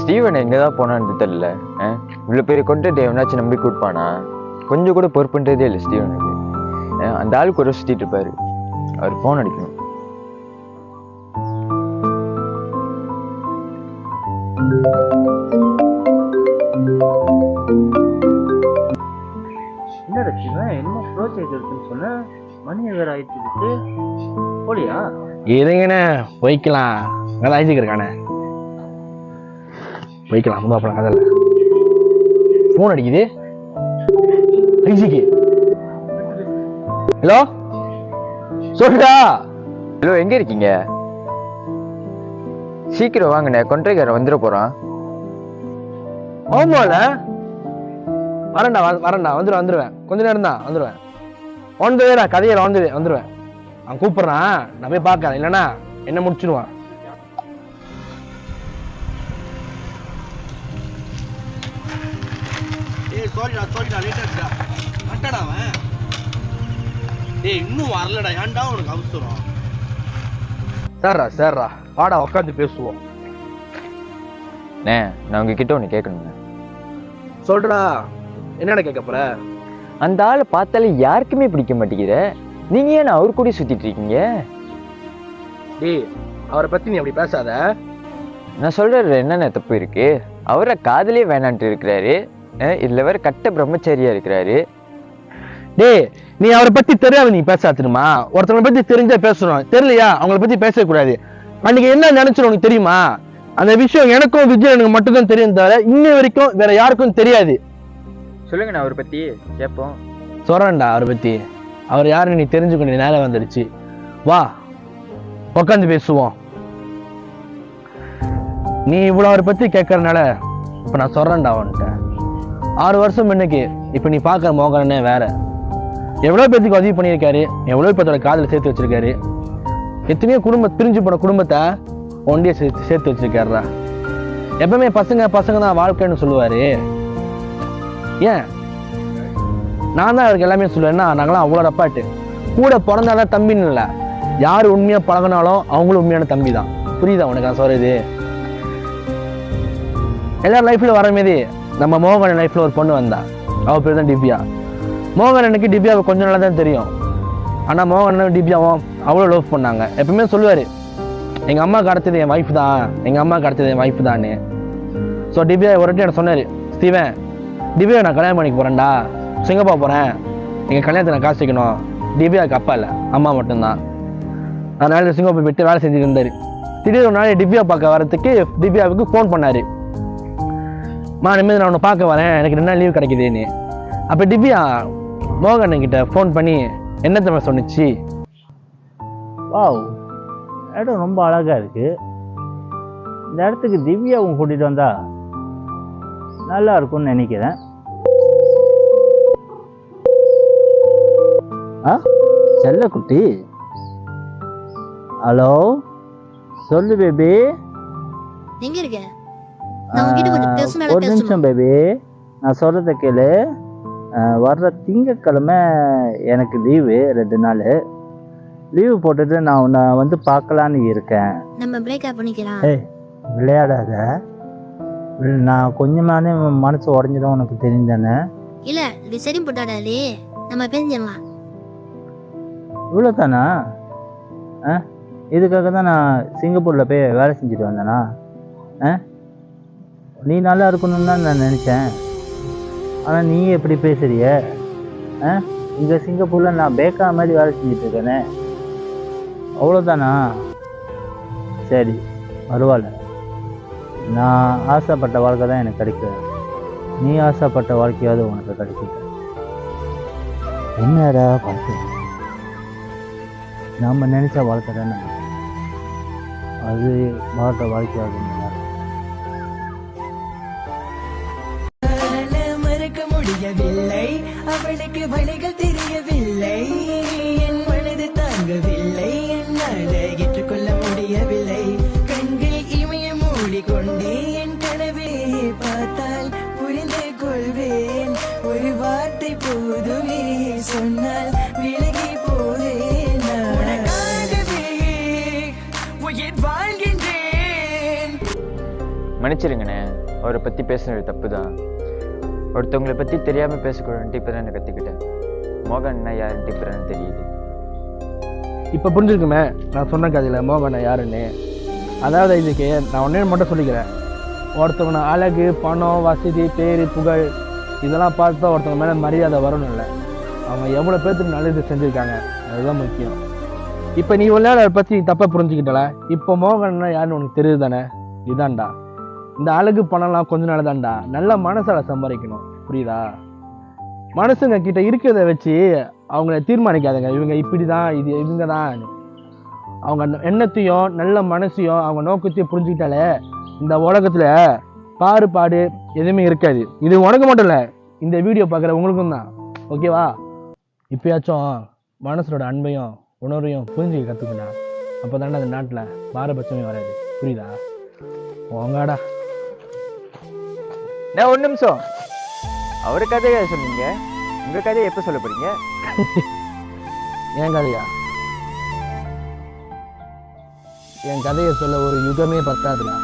Steven எங்கதான் போனான்னு தெரியல. இவ்வளவு பேரை கொண்டு எவனாச்சும் நம்பி கூட்பானா? கொஞ்சம் கூட பொறுப்புன்றதே இல்லை ஸ்டீவனுக்கு. அந்த ஆளுக்கு ஒரு சுத்திட்டு இருப்பாரு. அவர் போன் அடிக்கணும். என்ன ரசிவன் என்னமோ ப்ரோஜெக்ட் இருக்குன்னு சொன்ன, மணி வேற ஆயிடுச்சு. போலியா? இதுங்கண்ணே போய்க்கலாம். நல்லா ஐசிக்கு இருக்கானே, போய்க்கலாம். அப்புறம் கதையில் ஃபோன் அடிக்குது ஐசிக்கு. ஹலோ சொல்றா. ஹலோ, எங்க இருக்கீங்க? சீக்கிரம் வாங்கண்ணே, கொன்றைக்காரன் வந்துட போறான். ஆமால வரேன்டா வந்துடுவேன். கொஞ்ச நேரம் தான் வந்துடுவேன். வந்துடுவேடா, கதையில வந்துடுவேன். அவன் கூப்பிடுறான், நான் போய் பார்க்கறேன். இல்லைன்னா என்ன முடிச்சிடுவான். இன்னும் வரலடா, ஏன்டா உனக்கு அவசரம்? சேர்றா வாடா உட்காந்து பேசுவோம். நான் உங்ககிட்ட ஒண்ணு கேட்கணுங்க. சொல்றா, என்னடா கேட்க போற? அந்த ஆளை பார்த்தாலே யாருக்குமே பிடிக்க மாட்டேங்கிற. நீங்க ஏன் அவர் கூட சுத்திட்டு இருக்கீங்க? டேய், அவரை பத்தி நீ அப்படி பேசாத. நான் சொல்றது என்னென்ன தப்பு இருக்கு? அவரை காதலே வேணான்ட்டு இருக்கிறாரு. இதுல வேற கட்ட பிரம்மச்சாரியா இருக்கிறாரு. டேய், நீ அவரை பத்தி தெரியாத நீ பேசாதுமா. ஒருத்தவங்களை பத்தி தெரிஞ்சா பேசணும், தெரியலையா அவங்கள பத்தி பேசக்கூடாது. அன்னைக்கு என்ன நினைச்சிடும் உனக்கு தெரியுமா? அந்த விஷயம் எனக்கும் விஜயனுக்கு மட்டும்தான் தெரியும், தவிர இன்ன வரைக்கும் வேற யாருக்கும் தெரியாது. சொல்லுங்க, நான் அவரை பத்தி கேட்போம். சொல்றேன்டா அவரை பத்தி. அவர் யாருன்னு நீ தெரிஞ்சுக்கணும். நேரம் வந்துடுச்சு, வா உட்காந்து பேசுவோம். நீ இவ்வளவு அவரை பத்தி கேட்கறதுனால இப்ப நான் சொல்றேன்டா அவன்கிட்ட. 6 வருஷம் முன்னைக்கு இப்ப நீ பாக்குற மோகனே வேற. எவ்வளவு பேத்துக்கு உதவி பண்ணியிருக்காரு, எவ்வளவு பேத்தோட காதல சேர்த்து வச்சிருக்காரு. எத்தனையோ பிரிஞ்சு போன குடும்பத்தை ஒண்டிய சேர்த்து வச்சிருக்காருடா. எப்பவுமே பசங்க தான் வாழ்க்கைன்னு சொல்லுவாரு. ஏன் நான் தான் அவருக்கு எல்லாமே சொல்லுவேன்னா, நாங்களாம் அவ்வளோ ரப்பாட்டு. கூட பிறந்தாதான் தம்பின்னு இல்லை, யாரு உண்மையா பழகினாலும் அவங்களும் உண்மையான தம்பி தான். புரியுதா உனக்கு நான் சொல்றது? எல்லாரும் லைஃப்ல வர மாரி நம்ம மோகன் லைஃப்ல ஒரு பொண்ணு வந்தா. அவ பேர் தான் திவ்யா. மோகனனுக்கு திவ்யாவை கொஞ்சம் நல்லா தான் தெரியும். ஆனா மோகனும் திவ்யாவும் அவ்வளோ லவ் பண்ணாங்க. எப்பவுமே சொல்லுவாரு, எங்க அம்மாவுக்கு அடுத்தது என் வைஃப் தான்னு. ஸோ திவ்யா ஒரு வாட்டி எனக்கு சொன்னாரு, ஸ்டீவன் திவ்யா நான் கல்யாணம் பண்ணிக்க போறேன்டா, சிங்கப்பூர் போறேன், எங்க கல்யாணத்தை நான் காசு வைக்கணும். திவ்யாவுக்கு அப்பா இல்லை, அம்மா மட்டும்தான். அதனால சிங்கப்பூர் போயிட்டு வேலை செஞ்சுட்டு இருந்தாரு. திடீர்னு ஒரு நாள் திவ்யா பார்க்க வரதுக்கு திவ்யாவுக்கு ஃபோன் பண்ணாரு. இனிமேல் நான் உன்னை பார்க்க வரேன், எனக்கு 2 நாள் லீவ் கிடைக்குதுன்னு. அப்போ திவ்யா மோகன் கிட்ட ஃபோன் பண்ணி என்னத்தை சொன்னிச்சு, வாவ், இடம் ரொம்ப அழகா இருக்கு. இந்த இடத்துக்கு திவ்யாவும் கூட்டிட்டு வந்தா நல்லா இருக்கும்னு நினைக்கிறேன். செல்லக்குட்டி, ஹலோ, சொல்லு பேபி. எங்க இருக்க? நான் உன்கிட்ட கொஞ்சம் பேசணும். ஒரு நிமிஷம் பேபி, நான் சொல்றத கேளு. வர்ற திங்கட்கிழமை எனக்கு லீவு, 2 நாள் லீவு போட்டுட்டு நான் உன்னை வந்து பார்க்கலான்னு இருக்கேன். நம்ம பிரேக்கப் பண்ணிக்கலாம். விளையாடாத, நான் கொஞ்சமானே மனசு உடஞ்சிடும், உனக்கு தெரிஞ்சானே. இல்ல இது சரி போட்டாடாலே, நம்ம பேசிடலாம். இவ்வளோதானா? இதுக்காக தான் நான் சிங்கப்பூரில் போய் வேலை செஞ்சுட்டு வந்தேனா? நீ நல்லா இருக்கணும்னு தான் நான் நினச்சேன். ஆனால் நீ எப்படி பேசுறிய? இங்கே சிங்கப்பூரில் நான் பேக்கா மாதிரி வேலை செஞ்சுட்டு இருக்கேனே. அவ்வளோதானா? சரி, பரவாயில்ல. நான் ஆசைப்பட்ட வாழ்க்கை தான் எனக்கு கிடைக்கும். நீ ஆசைப்பட்ட வாழ்க்கையாவது உனக்கு கிடைக்கிட்ட. என்னடா வாழ்க்கை? நம்ம நினைச்ச வாழ்க்கை தானே அது. வாழ்க்கை வாழ்க்கையாவது மறக்க முடியவில்லை, அவளுக்கு வழிகள் தெரியவில்லை, என் மனது தாங்கவில்லை, என்னால் ஏற்றுக்கொள்ள முடியவில்லை. கண்கள் இமய மூடிக்கொண்டே என் கனவே பார்த்தால் புரிந்து கொள்வேன். ஒரு வார்த்தை போதுமே சொன்னால் விலகி போவேன். மன்னிச்சிருங்கண்ணே, அவரை பற்றி பேசுனது தப்பு தான். ஒருத்தவங்களை பற்றி தெரியாமல் பேசக்கூடாதுன்ட்டு இப்போ தான் நான் கற்றுக்கிட்டேன். மோகன் அண்ணா யாருன்ட்டு இப்போ தான் தெரியுது. இப்போ புரிஞ்சிருக்குமே நான் சொன்ன கதையில் மோகன் யாருன்னு. அதாவது இதுக்கு நான் ஒன்றே மட்டும் சொல்லிக்கிறேன். ஒருத்தவங்க அழகு, பணம், வசதி, பேர், புகழ் இதெல்லாம் பார்த்தா ஒருத்தவங்க மேலே மரியாதை வரணும் இல்லை, அவங்க எவ்வளோ பேர்த்துக்கு நல்லது செஞ்சுருக்காங்க அதுதான் முக்கியம். இப்போ நீ ஒரு நாள் அதை பற்றி தப்பாக புரிஞ்சுக்கிட்டல. இப்போ மோகன்னா யாருன்னு உனக்கு தெரியுது தானே? இதான்டா இந்த அழகு பணம்லாம் கொஞ்ச நாள் தான்டா. நல்ல மனசால சம்பாதிக்கணும், புரியுதா? மனுஷங்க கிட்ட இருக்கிறத வச்சு அவங்கள தீர்மானிக்காதுங்க. இவங்க இப்படி தான், இது இவங்க தான். அவங்க எண்ணத்தையும் நல்ல மனசையும் அவங்க நோக்கத்தையும் புரிஞ்சுக்கிட்டாலே இந்த உலகத்தில் பாடு எதுவுமே இருக்காது. இது உனக்கு மட்டும் இல்லை, இந்த வீடியோ பார்க்குற உங்களுக்கும் தான். ஓகேவா? இப்போயாச்சும் மனசோட அன்பையும் உணர்வையும் புரிஞ்சுக்க கற்றுக்கிட்டா. அப்போ தானே அந்த நாட்டில் பாரபட்சமே வராது, புரியுதா? உங்காடா நான் ஒரு நிமிஷம், அவர் கதையை சொன்னீங்க, உங்கள் கதையை எப்போ சொல்ல போறீங்க? என் கதையா? என் கதையை சொல்ல ஒரு யுகமே பத்தாதுடா.